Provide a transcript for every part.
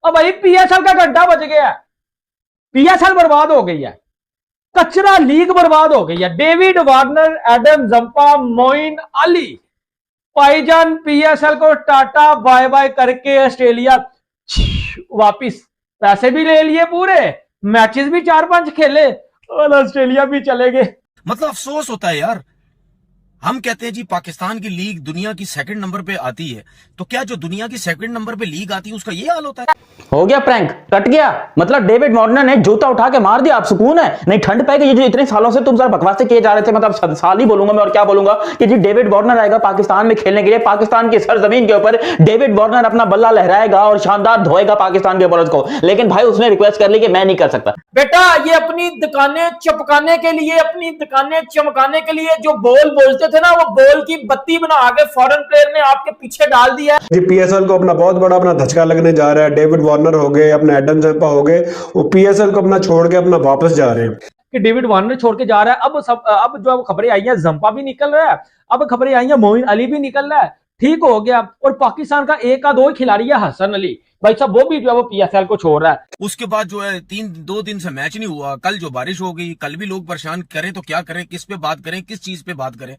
अब भाई पीएसएल का घंटा बज गया, पीएसएल बर्बाद हो गई है, कचरा लीग बर्बाद हो गई है। David Warner, Adam Zampa, Moeen Ali, भाईजान पीएसएल को टाटा बाय बाय करके ऑस्ट्रेलिया वापिस, पैसे भी ले लिए पूरे, मैचेस भी 4-5 खेले और ऑस्ट्रेलिया भी चले गए। मतलब अफसोस होता है यार। हम कहते हैं जी पाकिस्तान की लीग दुनिया की सेकंड नंबर पे आती है, तो क्या जो दुनिया की सेकंड नंबर पे लीग आती है उसका ये हाल होता है? हो गया प्रैंक, कट गया। मतलब डेविड वार्नर ने जूता उठा के मार दिया, आप सुकून है? नहीं ठंड पाएगी। ये जो इतने सालों से तुम सर बकवासें किए जा रहे थे, मतलब साल ही बोलूंगा मैं और क्या बोलूंगा कि जी डेविड वार्नर आएगा पाकिस्तान में खेलने के लिए, पाकिस्तान की सरजमीन के ऊपर डेविड वार्नर अपना बल्ला लहराएगा और शानदार धोएगा पाकिस्तान के बॉलर्स को। लेकिन भाई उसने रिक्वेस्ट कर ली कि मैं नहीं कर सकता। बेटा ये अपनी दुकानें चपकाने के लिए, अपनी दुकानें चमकाने के लिए जो बोल बोलते थे ना, वो बोल की बत्ती बना के फॉरेन प्लेयर ने आपके पीछे डाल दिया जी। पीएसएल को अपना बहुत बड़ा अपना धचका लगने जा रहा है। डेविड वार्नर हो गए, अपने एडम जंपा हो गए, वो पीएसएल को अपना छोड़ के अपना वापस जा रहे हैं कि डेविड वार्नर छोड़ के जा रहा है। अब जो खबरें आई हैं, जंपा भी निकल रहा है, अब खबरें आई हैं मोइन अली भी निकल रहा है, ठीक हो गया। और पाकिस्तान का एक का दो ही खिलाड़ी है, हसन अली भाई साहब, वो भी जो है वो पीएसएल को छोड़ रहा है। उसके बाद जो है 2 दिन से मैच नहीं हुआ, कल जो बारिश हो गई, कल भी लोग परेशान करें तो क्या करें, किस पे बात करें, किस चीज पे बात करें?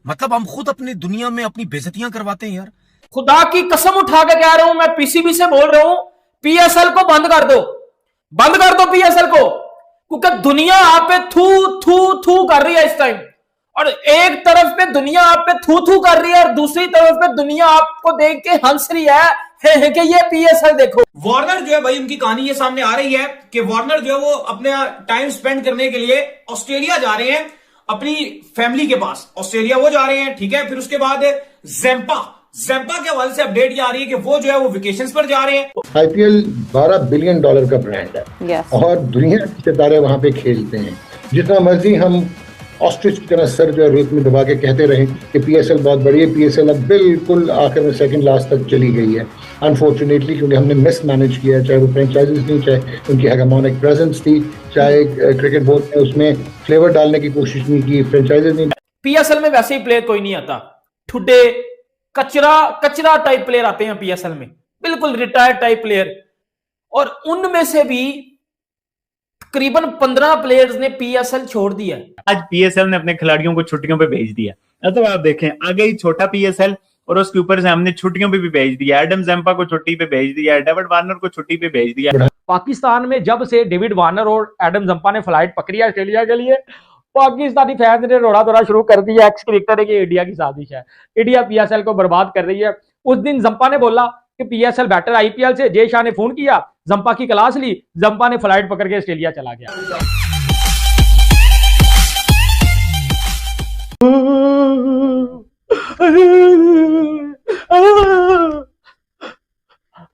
मतलब हम खुद अपनी दुनिया में अपनी बेइज्जतियां करवाते हैं यार। खुदा की कसम उठा के कह रहा हूं, मैं पीसीबी से बोल रहा हूं, पीएसएल को बंद कर दो, बंद कर दो पीएसएल को, क्योंकि दुनिया आप पे थू थू थू कर रही है इस टाइम। और एक तरफ पे दुनिया आप पे थू थू कर रही है और दूसरी तरफ पे दुनिया आपको देख के हंस रही है कि ये पीएसएल देखो। वार्नर जो है भाई, उनकी कहानी ये सामने आ रही है कि वार्नर जो है वो अपने टाइम स्पेंड करने के लिए ऑस्ट्रेलिया जा रहे हैं, अपनी फैमिली के पास ऑस्ट्रेलिया वो जा रहे हैं, ठीक है। फिर उसके बाद जैम्पा के हवाले से अपडेट ये आ रही है कि वो जो है वो वेकेशंस पर जा रहे हैं। आईपीएल $12 बिलियन का ब्रांड है और दुनिया के सितारे वहां पे खेलते हैं। जितना मर्जी हम ऑस्ट्रिच की तरह सर जो है रेत में दबा के कहते रहे कि पीएसएल बहुत बड़ी है, पीएसएल अब बिल्कुल आखिर में सेकंड लास्ट तक चली गई है अनफॉर्चुनेटली, क्योंकि हमने मिस मैनेज किया, चाहे वो फ्रेंचाइजीज थी, चाहे उनकी हेगेमोनिक प्रेजेंस थी, चाहे क्रिकेट बोर्ड ने उसमें फ्लेवर डालने की कोशिश नहीं की, फ्रेंचाइजीज नहीं। पीएसएल में वैसे ही प्लेयर कोई नहीं आता, ठुड्डे कचरा टाइप प्लेयर आते हैं पीएसएल में, बिल्कुल रिटायर्ड टाइप प्लेयर। और उनमें से भी तकरीबन 15 प्लेयर्स ने पीएसएल छोड़ दिया। आज पीएसएल ने अपने खिलाड़ियों को छुट्टियों पे भेज दिया। तो आप देखें आगे ही छोटा पीएसएल और उसके ऊपर से हमने छुट्टियों पे भी भेज दिया, एडम जंपा को छुट्टी पे भेज दिया, डेविड वार्नर को छुट्टी पे भेज दिया। पाकिस्तान में जब से डेविड वार्नर और एडम जंपा ने फ्लाइट पकड़ी है ऑस्ट्रेलिया के लिए, पाकिस्तानी फैंस ने रोड़ा धोड़ा शुरू कर दिया। एक्स क्रिकेटर है कि इंडिया की साजिश है, इंडिया पीएसएल को बर्बाद कर रही है। उस दिन जंपा ने बोला कि पीएसएल बेटर आईपीएल से, जय शाह ने फोन किया, जंपा की क्लास ली, जंपा ने फ्लाइट पकड़ के ऑस्ट्रेलिया चला गया।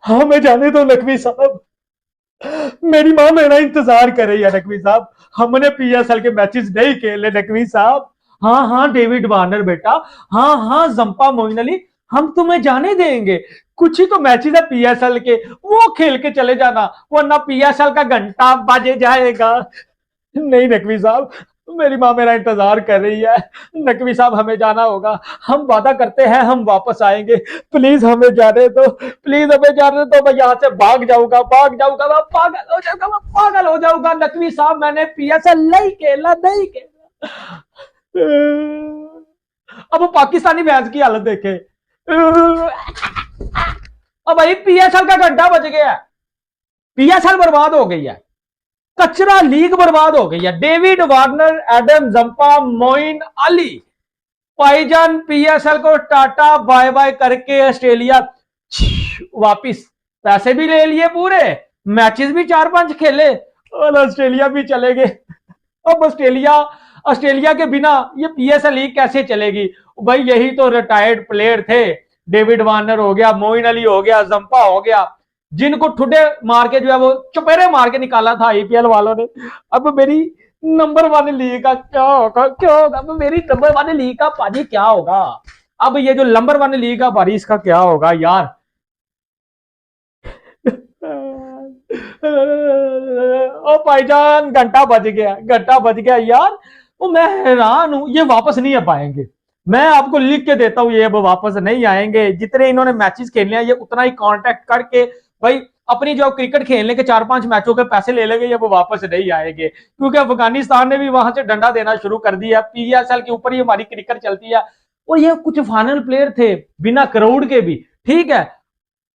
हाँ मैं जाने दो नकवी साहब, मेरी मां मेरा इंतजार कर रही है नकवी साहब, हमने पीएसएल के मैचेस नहीं खेले नकवी साहब। हाँ हाँ डेविड वार्नर बेटा, हाँ हाँ जंपा, मोइन अली, हम तुम्हें जाने देंगे, कुछ ही तो मैचेस है पीएसएल के, वो खेल के चले जाना, वरना पीएसएल का घंटा बज जाएगा। नहीं नकवी साहब, मेरी मां मेरा इंतजार कर रही है, नकवी साहब हमें जाना होगा, हम वादा करते हैं हम वापस आएंगे, प्लीज हमें जाने दो, प्लीज हमें जाने दो, मैं यहाँ से भाग जाऊंगा, मैं पागल हो जाऊंगा नकवी साहब, मैंने पीएसएल नहीं खेला। अब पाकिस्तानी मैच की हालत देखे, अब भाई पीएसएल का घंटा बज गया, पीएसएल बर्बाद हो गई है, कचरा लीग बर्बाद हो गई है। David Warner, Adam Zampa, Moeen Ali, भाईजान पीएसएल को टाटा बाय बाय करके ऑस्ट्रेलिया वापिस, पैसे भी ले लिए पूरे, मैचेस भी 4-5 खेले और ऑस्ट्रेलिया भी चले गए। अब ऑस्ट्रेलिया के बिना ये पीएसएल लीग कैसे चलेगी भाई? यही तो रिटायर्ड प्लेयर थे, डेविड वार्नर हो गया, मोइन अली हो गया, जंपा हो गया, जिनको ठुडे मार के जो है वो चपेरे मार के निकाला था आईपीएल वालों ने। अब मेरी नंबर 1 लीग का क्या होगा? अब मेरी नंबर 1 लीग का पाजी क्या होगा? अब ये जो नंबर 1 लीग का पारी, इसका क्या होगा यार? ओ भाईजान घंटा बज गया यार, वो मैं हैरान हूं, ये वापस नहीं आ पाएंगे, मैं आपको लिख के देता हूं, ये अब वापस नहीं आएंगे। जितने इन्होंने मैचेस खेलने हैं ये उतना ही कांटेक्ट करके भाई अपनी जो क्रिकेट खेलने के 4-5 मैचों के पैसे ले लेंगे या वो वापस नहीं आएंगे, क्योंकि अफगानिस्तान ने भी वहां से डंडा देना शुरू कर दिया। पीएसएल के ऊपर ही हमारी क्रिकेट चलती है। और ये कुछ फाइनल प्लेयर थे बिना करोड़ के भी, ठीक है,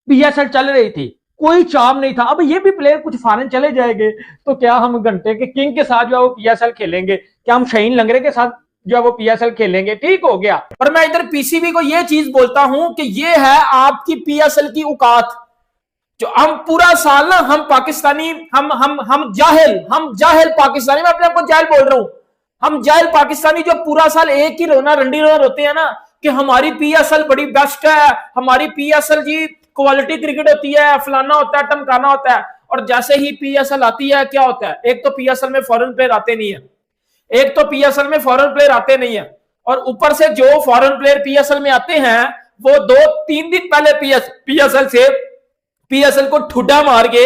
पीएसएल चल रही थी, कोई चार्म नहीं था। अब ये भी प्लेयर कुछ फॉरेन चले जाएंगे तो क्या हम घंटे के किंग के साथ जो है वो पीएसएल खेलेंगे? क्या हम शहीन लंगरे के साथ जो है वो पीएसएल खेलेंगे? ठीक हो गया। और मैं इधर पीसीबी को ये चीज बोलता हूं कि ये है आपकी पीएसएल की औकात। जो हम पूरा साल ना, हम पाकिस्तानी, हम जाहिल पाकिस्तानी, मैं अपने आप को जाहिल बोल रहा हूं, हम जाहिल पाकिस्तानी जो पूरा साल एक ही रोना रंडी रोना रोते हैं ना कि हमारी पीएसएल बड़ी बेस्ट है, हमारी पीएसएल जी क्वालिटी क्रिकेट होती है, फलाना होता है, टमकाना होता है। और जैसे ही पीएसएल आती है क्या होता है? एक तो पीएसएल में फॉरेन प्लेयर आते नहीं है, और ऊपर से जो फॉरेन प्लेयर पीएसएल में आते हैं वो 2-3 दिन पहले पीएसएल को ठुड्डा मार के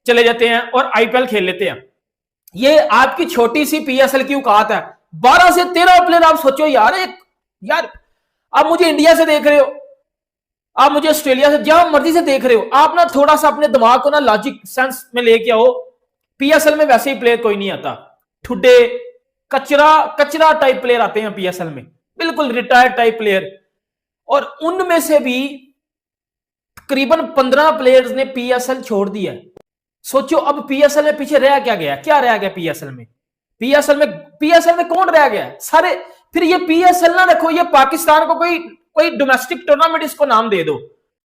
चले जाते हैं और आईपीएल खेल लेते हैं। ये आपकी छोटी सी पीएसएल की औकात है। 12 से 13 प्लेयर, आप सोचो यार आप मुझे इंडिया से देख रहे हो, आप मुझे ऑस्ट्रेलिया से, जहां मर्जी से देख रहे हो, आप ना थोड़ा सा अपने दिमाग को ना लॉजिक सेंस में लेके आओ। पीएसएल में वैसे ही प्लेयर कोई नहीं आता, ठुड्डे कचरा टाइप प्लेयर आते हैं पीएसएल में, बिल्कुल रिटायर्ड टाइप प्लेयर। और उनमें से भी तकरीबन 15 प्लेयर्स ने पीएसएल छोड़ दिया। सोचो अब पीएसएल में पीछे रह क्या रह गया पीएसएल में कौन रह गया? सारे। फिर ये पीएसएल ना रखो, ये पाकिस्तान को कोई डोमेस्टिक टूर्नामेंट इसको नाम दे दो।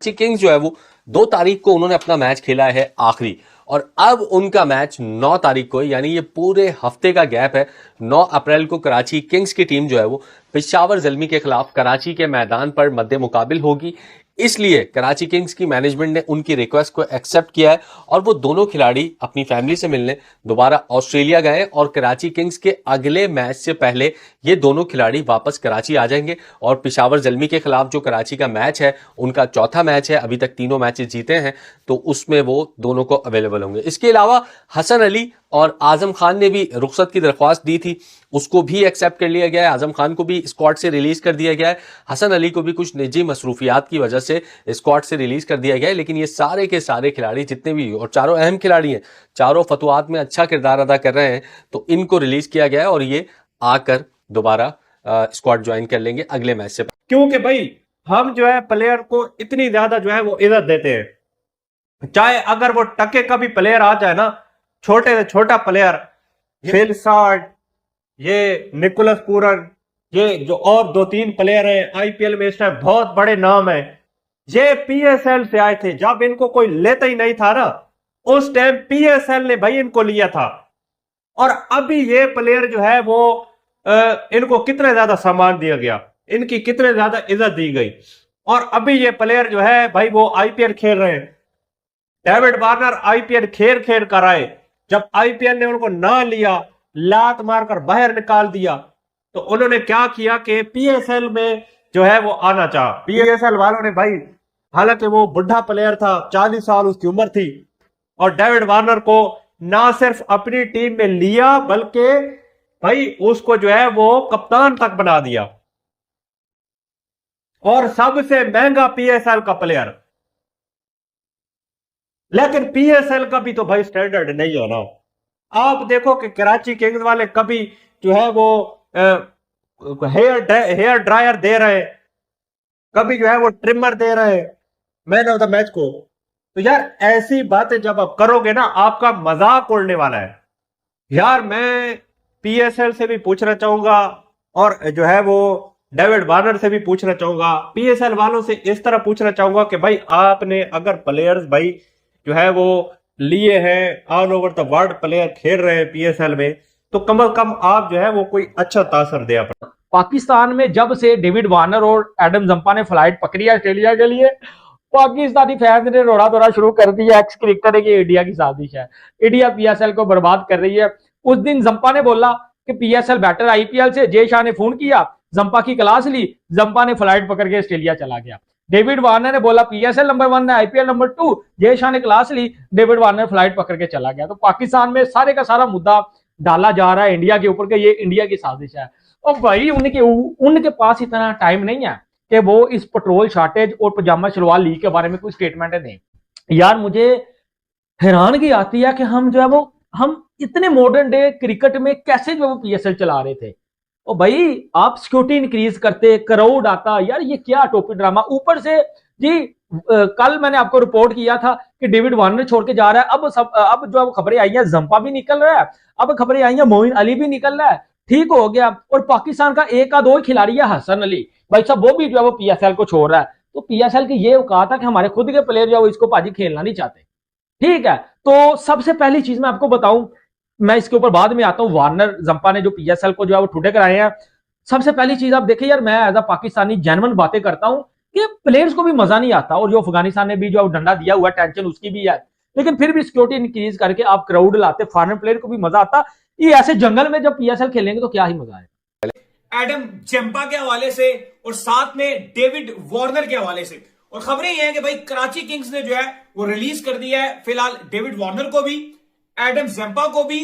किंग्स जो है वो 2 तारीख को उन्होंने अपना मैच खेला है आखिरी, और अब उनका मैच 9 तारीख को, यानी ये पूरे हफ्ते का गैप है। 9 अप्रैल को कराची किंग्स की टीम जो है वो पेशावर ज़ल्मी के खिलाफ कराची के मैदान पर मद्दे मुकाबिल होगी। इसलिए कराची किंग्स की मैनेजमेंट ने उनकी रिक्वेस्ट को एक्सेप्ट किया है और वो दोनों खिलाड़ी अपनी फैमिली से मिलने दोबारा ऑस्ट्रेलिया गए, और कराची किंग्स के अगले मैच से पहले ये दोनों खिलाड़ी वापस कराची आ जाएंगे। और पेशावर ज़ल्मी के खिलाफ जो कराची का मैच है, उनका चौथा मैच है, अभी तक 3 मैचेस जीते हैं, तो उसमें वो दोनों को अवेलेबल होंगे। इसके अलावा हसन अली और आजम खान ने भी रुखसत की दरख्वास्त दी थी, उसको भी एक्सेप्ट कर लिया गया है। आजम खान को भी स्क्वाड से रिलीज कर दिया गया है, हसन अली को भी कुछ निजी मसरूफियात की वजह से स्क्वाड से रिलीज कर दिया गया है। लेकिन ये सारे के सारे खिलाड़ी जितने भी, और चारों अहम खिलाड़ी हैं, चारों फतवात में अच्छा किरदार अदा कर रहे हैं, तो इनको रिलीज किया गया है और ये आकर दोबारा स्क्वाड ज्वाइन कर लेंगे अगले मैच से। क्योंकि भाई हम जो है प्लेयर को इतनी ज्यादा जो है वो इज्जत देते हैं, चाहे अगर वो टके का भी प्लेयर आ जाए ना, छोटे से छोटा प्लेयर, फिल सार्ड, ये निकोलस पूरन, ये जो और 2-3 प्लेयर हैं आईपीएल में इस टाइम बहुत बड़े नाम है, ये पीएसएल से आए थे। जब इनको कोई लेता ही नहीं था ना, उस टाइम पीएसएल ने भाई इनको लिया था। और अभी ये प्लेयर जो है वो इनको कितना ज्यादा सम्मान दिया गया, इनकी कितने ज्यादा इज्जत दी गई, और अभी ये प्लेयर जो है भाई वो आईपीएल खेल रहे हैं। डेविड वार्नर आईपीएल खेल कर आए, जब आईपीएल ने उनको ना लिया, लात मारकर बाहर निकाल दिया, तो उन्होंने क्या किया कि पीएसएल में जो है वो आना चाहा। पीएसएल वालों ने भाई, हालांकि वो बुढ़ा प्लेयर था, 40 साल उसकी उम्र थी, और डेविड वार्नर को ना सिर्फ अपनी टीम में लिया बल्कि भाई उसको जो है वो कप्तान तक बना दिया, और सबसे महंगा पीएसएल का प्लेयर। लेकिन पीएसएल का भी तो भाई स्टैंडर्ड नहीं है ना। आप देखो कि कराची किंग्स वाले कभी जो है वो हेयर ड्रायर दे रहे, कभी जो है वो ट्रिमर दे रहे मैन ऑफ द मैच को। तो यार ऐसी बातें जब आप करोगे ना, आपका मजाक उड़ने वाला है। यार मैं पीएसएल से भी पूछना चाहूंगा, और जो है वो डेविड वार्नर से भी पूछना चाहूंगा, पीएसएल वालों से इस तरह पूछना चाहूंगा कि भाई आपने अगर प्लेयर्स भाई जो है वो लिए हैं, all over the world player खेल रहे हैं पीएसएल में, तो कम से कम आप जो है वो कोई अच्छा तासर दे अपना। पाकिस्तान में जब से डेविड वार्नर और एडम जंपा ने फ्लाइट पकड़ी है ऑस्ट्रेलिया के लिए, पाकिस्तानी फैंस ने रोड़ा दौड़ा शुरू कर दिया। एक्स क्रिकेटर की इंडिया की साजिश है, इंडिया पीएसएल को बर्बाद कर रही है। उस दिन जंपा ने बोला कि पीएसएल बेटर आईपीएल से, जय शाह ने फोन किया, जंपा की क्लास ली, जंपा ने फ्लाइट पकड़ के ऑस्ट्रेलिया चला गया। डेविड वार्नर ने बोला पीएसएल नंबर 1 है, आईपीएल नंबर 2, जय शाह ने क्लास ली, डेविड वार्नर फ्लाइट पकड़ के चला गया। तो पाकिस्तान में सारे का सारा मुद्दा डाला जा रहा है इंडिया के ऊपर कि ये इंडिया की साजिश है। और भाई उनके पास इतना टाइम नहीं है कि वो इस पेट्रोल शॉर्टेज और पजामा शलवार लीग के बारे में कोई स्टेटमेंट नहीं। यार मुझे हैरानगी आती है कि हम जो है वो हम इतने मॉडर्न डे क्रिकेट में कैसे जो है वो पीएसएल चला रहे थे। और भाई आप सिक्योरिटी इंक्रीज करते, क्राउड आता, यार ये क्या टोपी ड्रामा। ऊपर से जी कल मैंने आपको रिपोर्ट किया था कि डेविड वार्नर छोड़ के जा रहा है। अब जो खबरें आई हैं, जंपा भी निकल रहा है, अब खबरें आई हैं मोइन अली भी निकल रहा है। ठीक हो गया। और पाकिस्तान का एक का दो ही खिलाड़ी है, हसन अली भाई साहब, वो भी जो है वो पीएसएल को छोड़ रहा है। तो पीएसएल की ये औकात है कि हमारे खुद के प्लेयर जो है वो इसको पाजी खेलना नहीं चाहते। ठीक है, तो सबसे पहली चीज मैं आपको बताऊं, मैं इसके ऊपर बाद में आता हूं, वार्नर जंपा ने जो पीएसएल को जो है वो ठुडे कराए हैं। सबसे पहली चीज आप देखिए यार, मैं एज अ पाकिस्तानी जेन्युइन बातें करता हूं कि प्लेयर्स को भी मजा नहीं आता, और जो अफगानिस्तान ने भी जो डंडा दिया हुआ टेंशन उसकी भी है, लेकिन फिर भी सिक्योरिटी इंक्रीज करके आप क्राउड लाते, फॉरेन प्लेयर को भी मजा आता। ये ऐसे जंगल में जब पीएसएल खेलेंगे तो क्या ही मजा है। एडम जेम्पा के हवाले से और साथ में डेविड वार्नर के हवाले से, और खबरें ये हैं कि भाई कराची किंग्स ने जो है वो रिलीज कर दिया है फिलहाल डेविड वार्नर को भी, एडम जेम्पा को भी,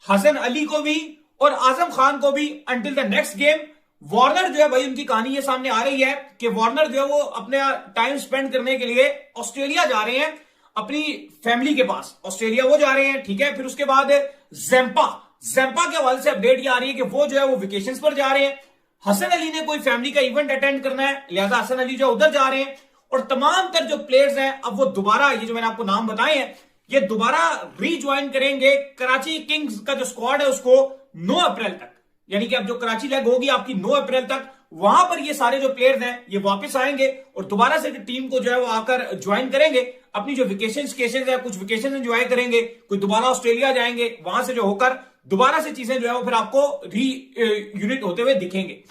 हसन अली को भी और आजम खान को भी until the next game. Warner जो है भाई, उनकी कहानी ये सामने आ रही है कि वार्नर जो है वो अपने टाइम स्पेंड करने के लिए ऑस्ट्रेलिया जा रहे हैं, अपनी फैमिली के पास ऑस्ट्रेलिया वो जा रहे हैं। ठीक है, फिर उसके बाद जेम्पा के हवाले से अपडेट ये आ रही है कि वो जो है वो वेकेशंस पर जा रहे हैं। हसन अली ने कोई फैमिली का इवेंट अटेंड करना है, लिहाजा हसन अली जो उधर जा रहे हैं। और तमाम तर जो प्लेयर्स हैं अब वो दोबारा, ये जो मैंने आपको नाम बताए हैं, ये दोबारा रीज्वाइन करेंगे कराची किंग्स का जो स्क्वाड है उसको 9 अप्रैल तक, यानी कि अब जो कराची लेग होगी आपकी 9 अप्रैल तक, वहां पर ये सारे जो प्लेयर्स हैं ये वापस आएंगे और दोबारा से टीम को जो है वो आकर ज्वाइन करेंगे। अपनी जो वेकेशन है, कुछ वेकेशन एंजॉय करेंगे, कोई दोबारा ऑस्ट्रेलिया जाएंगे, वहां से जो होकर दोबारा से चीजें जो है वो फिर आपको री यूनिट होते हुए दिखेंगे।